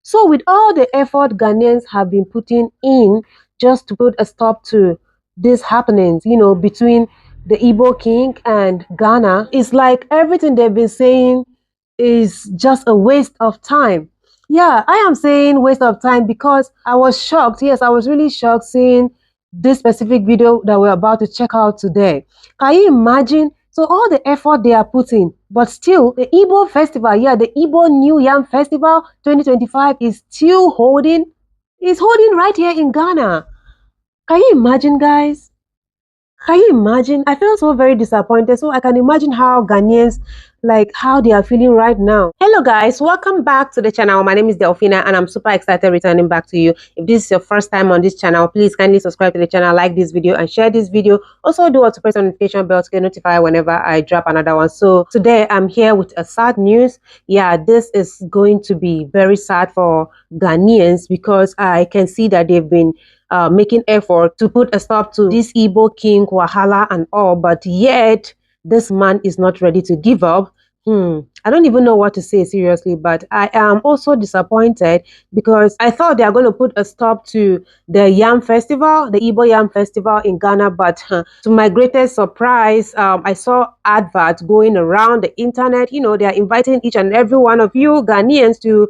So with all the effort Ghanaians have been putting in just to put a stop to these happenings, between the Igbo king and Ghana, it's like everything they've been saying is just a waste of time. Yeah, I am saying waste of time because I was shocked. Yes, I was really shocked seeing this specific video that we're about to check out today. Can you imagine? So all the effort they are putting, but still the Igbo festival, yeah, the Igbo New Yam Festival 2025 is still holding. It's holding right here in Ghana. Can you imagine, guys? Can you imagine? I feel so very disappointed. So I can imagine how Ghanaians, like how they are feeling right now. Hello guys, welcome back to the channel. My name is Delphina and I'm super excited returning back to you. If this is your first time on this channel, please kindly subscribe to the channel, like this video and share this video. Also do want to press the notification bell to get notified whenever I drop another one. So today I'm here with a sad news. Yeah, this is going to be very sad for Ghanaians because I can see that they've been making effort to put a stop to this Igbo king wahala and all, but yet this man is not ready to give up. I don't even know what to say seriously, but I am also disappointed because I thought they are going to put a stop to the Yam Festival, the Igbo Yam Festival in Ghana, but to my greatest surprise, I saw adverts going around the internet. They are inviting each and every one of you Ghanaians to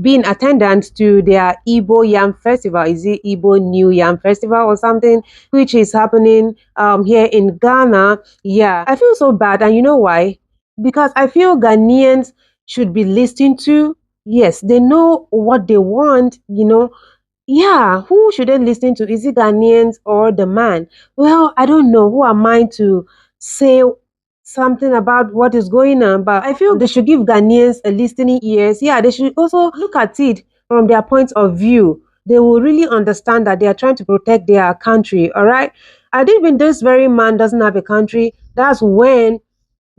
be in attendance to their Igbo Yam Festival. Is it Igbo New Yam Festival or something, which is happening here in Ghana? Yeah, I feel so bad, and you know why? Because I feel Ghanaians should be listened to. Yes, they know what they want, Yeah, who should they listen to? Is it Ghanaians or the man? Well, I don't know. Who am I to say something about what is going on? But I feel they should give Ghanaians a listening ears. Yeah, they should also look at it from their point of view. They will really understand that they are trying to protect their country. All right. I think when this very man doesn't have a country, that's when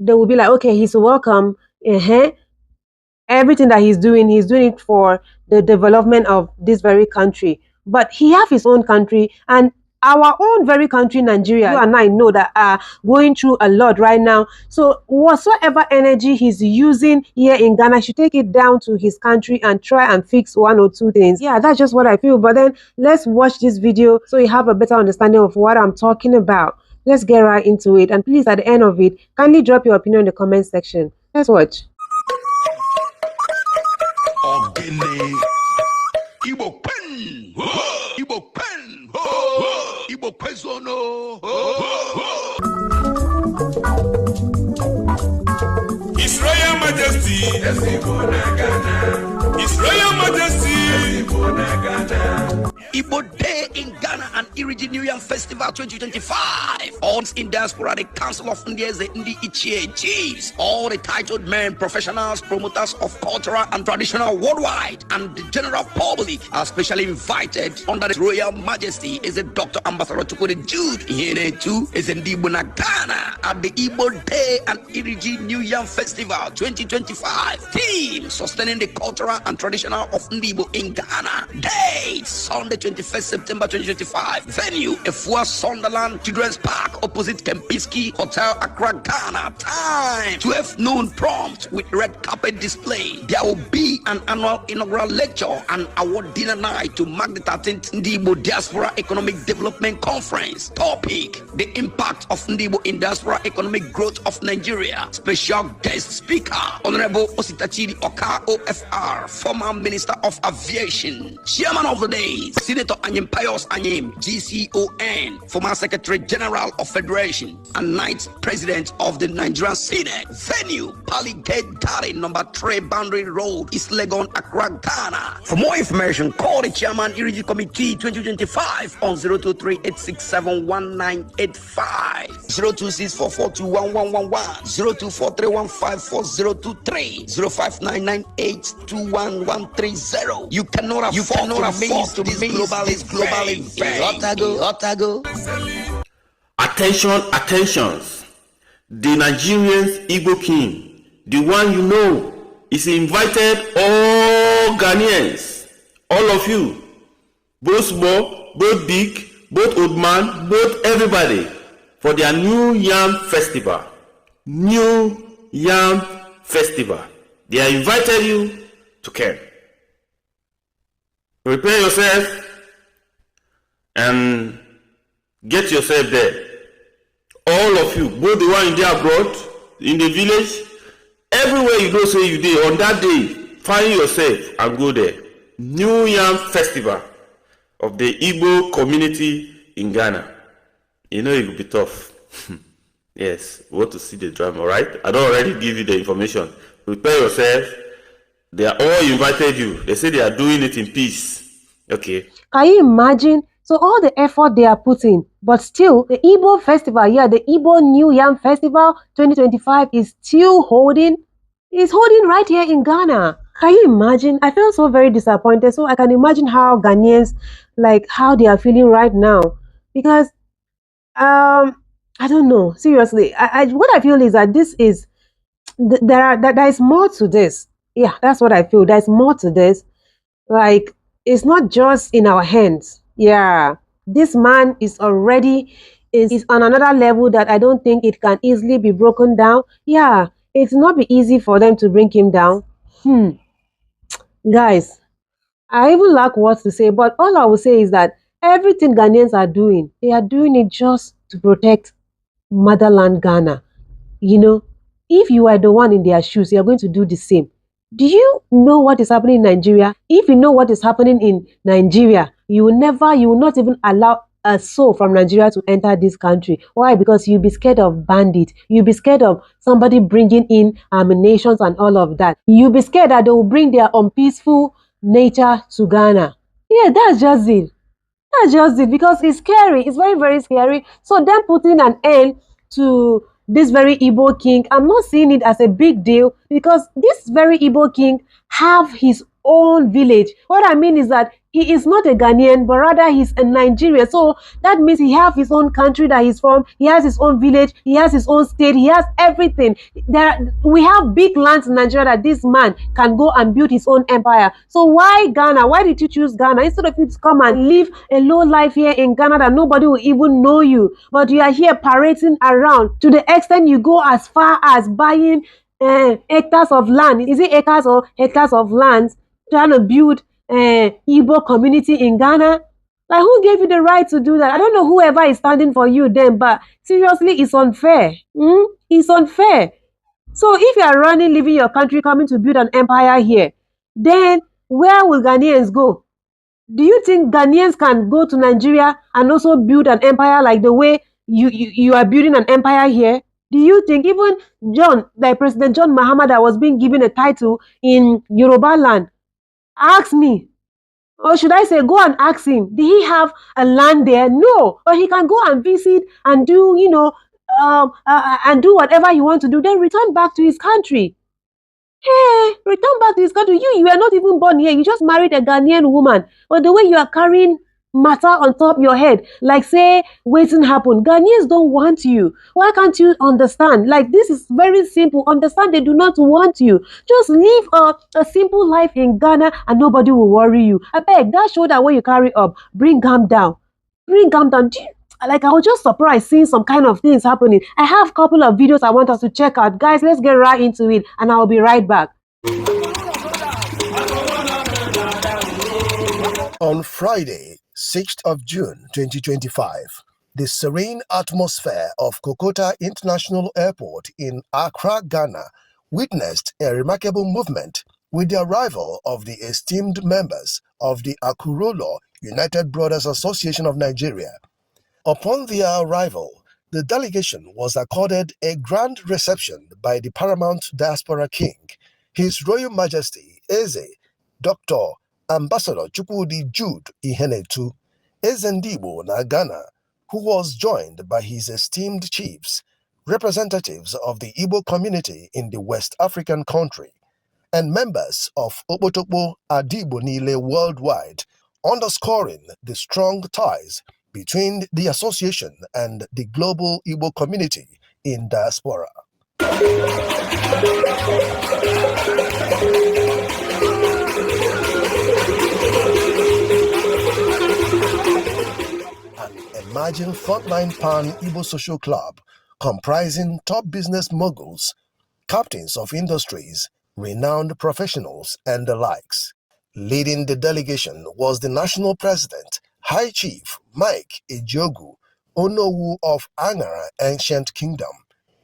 they will be like, okay, he's welcome. Everything that he's doing it for the development of this very country. But he have his own country, and our own very country, Nigeria, you and I know that are going through a lot right now. So whatsoever energy he's using here in Ghana, should take it down to his country and try and fix one or two things. Yeah, that's just what I feel. But then let's watch this video so you have a better understanding of what I'm talking about. Let's get right into it. And please, at the end of it, kindly drop your opinion in the comment section. Let's watch. Igbo pen, Igbo pen, Igbo pesono. His Royal Majesty, His Royal Majesty, Igbo Day in Ghana and Irigi New Year Festival 2025. All in diaspora, the Council of India, the Indi Ichie chiefs, all the titled men, professionals, promoters of cultural and traditional worldwide, and the general public are specially invited under the Royal Majesty is a Dr. Ambassador Chukwudi Jude. Here too is in Ghana at the Igbo Day and Irigi New Year Festival 2025. Theme: sustaining the cultural and traditional of Igbo in Ghana. Date: Sunday 21st September 2025. Venue: Efua Sunderland Children's Park opposite Kempinski Hotel, Accra, Ghana. Time: 12 noon prompt with red carpet display. There will be an annual inaugural lecture and award dinner night to mark the 13th Igbo Diaspora Economic Development Conference. Topic: the impact of Igbo in diaspora economic growth of Nigeria. Special guest speaker: Honorable Ositachiri Oka OFR, former Minister of Aviation. Chairman of the day: Senator Anyim Pius Anyim, GCON, former Secretary General of Federation and ninth President of the Nigerian Senate. Venue: Pali Gate Garden, number 3 Boundary Road, East Legon, Accra, Ghana. For more information, call the Chairman Irigi Committee 2025 on 023-867-1985, 02644211111, 024315403, 05998211130. You cannot afford to miss this global event. Otago. Attention. The Nigerian's Igbo king, the one you know, is invited all Ghanaians, all of you, both small, both big, both old man, both everybody, for their New Yam Festival. New Yam Festival. They are invited you to come. Prepare yourself and get yourself there. All of you, both the one in the abroad, in the village, everywhere you go say you dey, on that day, find yourself and go there. New Yam Festival of the Igbo community in Ghana. You know it will be tough. Yes, we want to see the drama, right? I don't already give you the information. Prepare yourself. They are all invited you. They say they are doing it in peace. Okay. Can you imagine? So all the effort they are putting, but still the Igbo festival, the Igbo New Yam Festival 2025 is still holding. It's holding right here in Ghana. Can you imagine? I feel so very disappointed. So I can imagine how Ghanaians, like how they are feeling right now. Because I don't know. Seriously, what I feel is that this is there is more to this. Yeah, that's what I feel. There's more to this. Like, it's not just in our hands. Yeah, this man is already is on another level that I don't think it can easily be broken down. Yeah, it's not be easy for them to bring him down. Guys, I even lack words to say, but all I will say is that everything Ghanaians are doing, they are doing it just to protect motherland Ghana. You know, if you are the one in their shoes, you are going to do the same. Do you know what is happening in Nigeria? If you know what is happening in Nigeria, you will not even allow a soul from Nigeria to enter this country. Why? Because you'll be scared of bandits. You'll be scared of somebody bringing in nations and all of that. You'll be scared that they will bring their unpeaceful nature to Ghana. Yeah, that's just it. That's just it, because it's scary. It's very, very scary. So them putting an end to this very Igbo king, I'm not seeing it as a big deal, because this very Igbo king have his own village. What I mean is that he is not a Ghanaian, but rather he's a Nigerian. So that means he has his own country that he's from. He has his own village. He has his own state. He has everything. We have big lands in Nigeria that this man can go and build his own empire. So why Ghana? Why did you choose Ghana? Instead of you to come and live a low life here in Ghana that nobody will even know you, but you are here parading around to the extent you go as far as buying hectares of land. Is it acres or hectares of land, trying to build Igbo community in Ghana? Like, who gave you the right to do that? I don't know whoever is standing for you then, but seriously, it's unfair. It's unfair. So if you are running, leaving your country, coming to build an empire here, then where will Ghanaians go? Do you think Ghanaians can go to Nigeria and also build an empire like the way you are building an empire here? Do you think even President John Mahama, that was being given a title in Yoruba land, ask me, or should I say, go and ask him, did he have a land there? No, but he can go and visit and do, and do whatever he wants to do, then return back to his country. Hey, return back to his country. You are not even born here. You just married a Ghanaian woman. But the way you are carrying matter on top of your head, like say, waiting happen. Ghanaians don't want you. Why can't you understand? Like, this is very simple. Understand they do not want you. Just live a simple life in Ghana and nobody will worry you. I beg, that shoulder where you carry up, bring them down. Bring them down. Like, I was just surprised seeing some kind of things happening. I have a couple of videos I want us to check out. Guys, let's get right into it and I'll be right back. On Friday, 6th of June 2025, the serene atmosphere of Kokota International Airport in Accra, Ghana, witnessed a remarkable movement with the arrival of the esteemed members of the Akurolo United Brothers Association of Nigeria. Upon their arrival, the delegation was accorded a grand reception by the paramount diaspora king, His Royal Majesty Eze, Dr. Ambassador Chukwudi Jude Ihenetu, Ezendibo na Ghana, who was joined by his esteemed chiefs, representatives of the Igbo community in the West African country, and members of Okpotokpo Adibo Nile worldwide, underscoring the strong ties between the association and the global Igbo community in diaspora. An emerging frontline pan-Igbo social club comprising top business moguls, captains of industries, renowned professionals, and the likes. Leading the delegation was the national president, High Chief Mike Ejogu, Onowu of Angara Ancient Kingdom.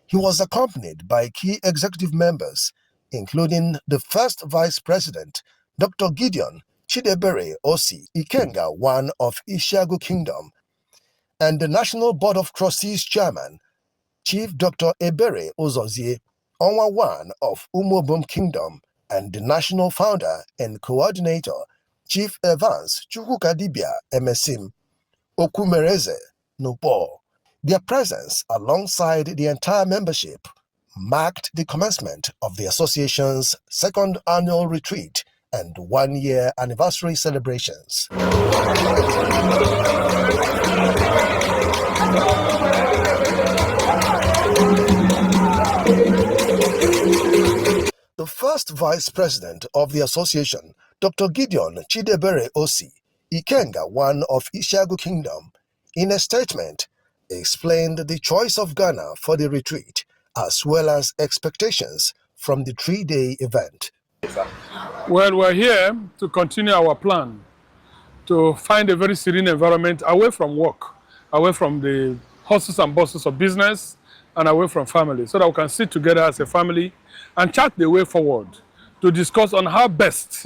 He was accompanied by key executive members, including the first vice president, Dr. Gideon Chidebere Osi Ikenga I of Ishiagu Kingdom, and the National Board of Trustees chairman, Chief Dr. Ebere Ozozie, Onwa One of Umobum Kingdom, and the national founder and coordinator, Chief Evans Chukwukadibia Emesim Okumereze Nupo. Their presence alongside the entire membership marked the commencement of the association's second annual retreat and one-year anniversary celebrations. The first vice president of the association, Dr. Gideon Chidebere Osi Ikenga I of Ishiagu Kingdom, in a statement, explained the choice of Ghana for the retreat, as well as expectations from the three-day event. Well, we're here to continue our plan to find a very serene environment away from work, away from the hustles and bustles of business, and away from family, so that we can sit together as a family and chart the way forward to discuss on how best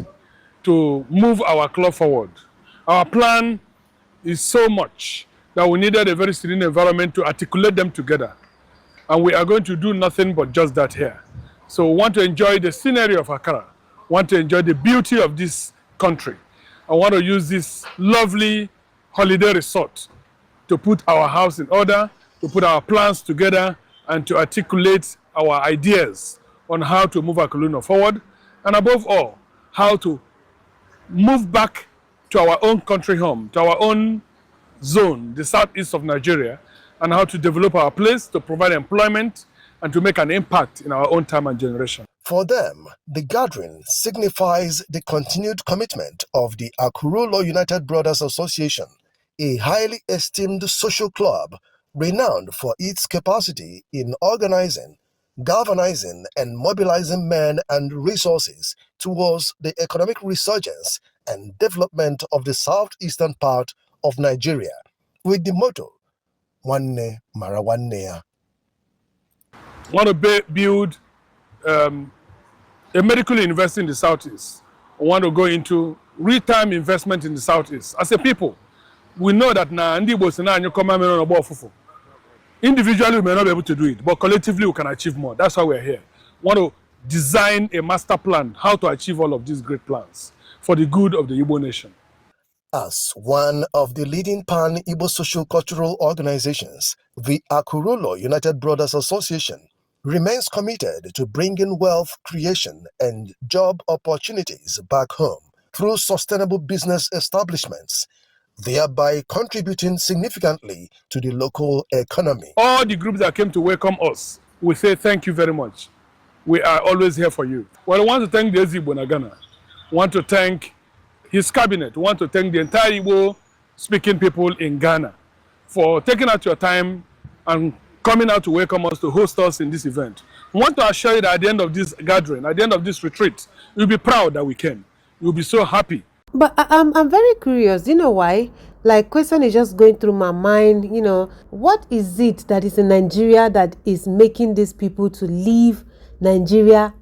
to move our club forward. Our plan is so much that we needed a very serene environment to articulate them together. And we are going to do nothing but just that here. So we want to enjoy the scenery of Accra, want to enjoy the beauty of this country. I want to use this lovely holiday resort to put our house in order, to put our plans together, and to articulate our ideas on how to move Akuluna forward, and above all, how to move back to our own country home, to our own zone, the southeast of Nigeria, and how to develop our place, to provide employment, and to make an impact in our own time and generation. For them, the gathering signifies the continued commitment of the Akurulo United Brothers Association, a highly esteemed social club renowned for its capacity in organizing, galvanizing, and mobilizing men and resources towards the economic resurgence and development of the southeastern part of Nigeria, with the motto, Wanne Mara Wannea. We want to build a medical university in the southeast. We want to go into real-time investment in the southeast. As a people, we know that now individually we may not be able to do it, but collectively we can achieve more. That's why we're here. We want to design a master plan, how to achieve all of these great plans for the good of the Igbo nation. As one of the leading pan-Igbo social-cultural organizations, the Akurulo United Brothers Association remains committed to bringing wealth creation and job opportunities back home through sustainable business establishments, thereby contributing significantly to the local economy. All the groups that came to welcome us, we say thank you very much. We are always here for you. Well, I want to thank the Igbo in Ghana. I want to thank his cabinet. I want to thank the entire Igbo-speaking people in Ghana for taking out your time and coming out to welcome us, to host us in this event. I want to assure you that at the end of this gathering, at the end of this retreat, you'll be proud that we came. You'll be so happy. But I'm very curious. You know why? Like, question is just going through my mind. You know, what is it that is in Nigeria that is making these people to leave Nigeria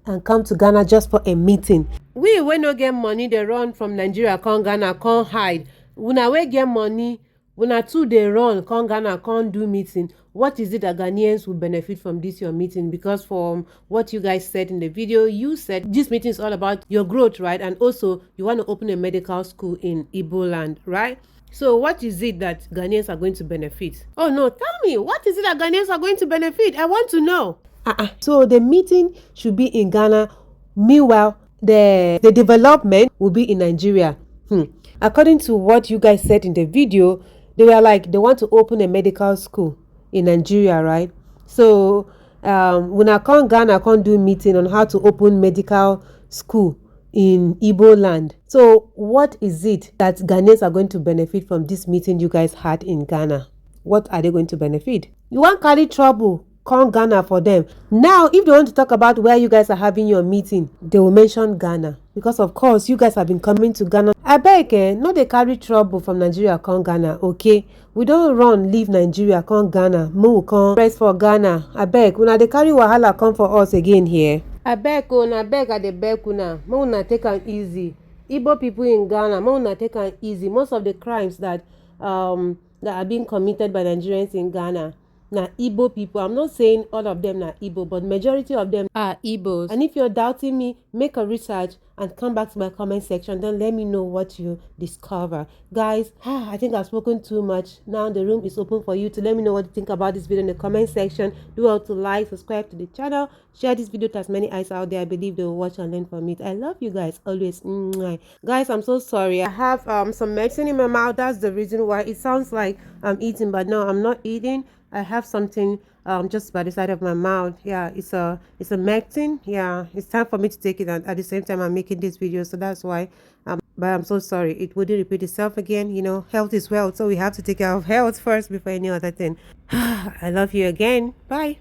and come to Ghana just for a meeting? We no get money, they run from Nigeria, come Ghana, come hide. When we get money, when too they run, come Ghana, come do meeting. What is it that Ghanaians will benefit from this your meeting? Because from what you guys said in the video, you said this meeting is all about your growth, right? And also you want to open a medical school in Igbo land, right? So what is it that Ghanaians are going to benefit? Oh no, tell me, what is it that Ghanaians are going to benefit? I want to know. So the meeting should be in Ghana. Meanwhile, the development will be in Nigeria. According to what you guys said in the video, they were like, they want to open a medical school in Nigeria, right? So when I come Ghana, I can't do meeting on how to open medical school in Igbo land. So what is it that Ghanaians are going to benefit from this meeting you guys had in Ghana? What are they going to benefit? You want carry trouble call Ghana for them. Now, if they want to talk about where you guys are having your meeting, they will mention Ghana. Because of course, you guys have been coming to Ghana. I beg, no they carry trouble from Nigeria come Ghana, okay? We don't run, leave Nigeria come Ghana. Mo come press for Ghana. I beg, una they carry wahala come for us again here. I beg, una beg at the beg una. Mo una take am easy. Igbo people in Ghana, mo una take am easy. Most of the crimes that are being committed by Nigerians in Ghana, na Igbo people. I'm not saying all of them are Igbo, but majority of them are Igbos. And if you're doubting me, make a research and come back to my comment section. Then let me know what you discover. Guys, I think I've spoken too much. Now the room is open for you to let me know what you think about this video in the comment section. Do well to like, subscribe to the channel, share this video to as many eyes out there. I believe they will watch and learn from it. I love you guys always. Mwah. Guys, I'm so sorry. I have some medicine in my mouth. That's the reason why it sounds like I'm eating, but no, I'm not eating. I have something just by the side of my mouth. Yeah, it's a medicine. Yeah, it's time for me to take it, and at the same time I'm making this video, so that's why. But I'm so sorry. It wouldn't repeat itself again. You know, health is wealth, so we have to take care of health first before any other thing. I love you again. Bye.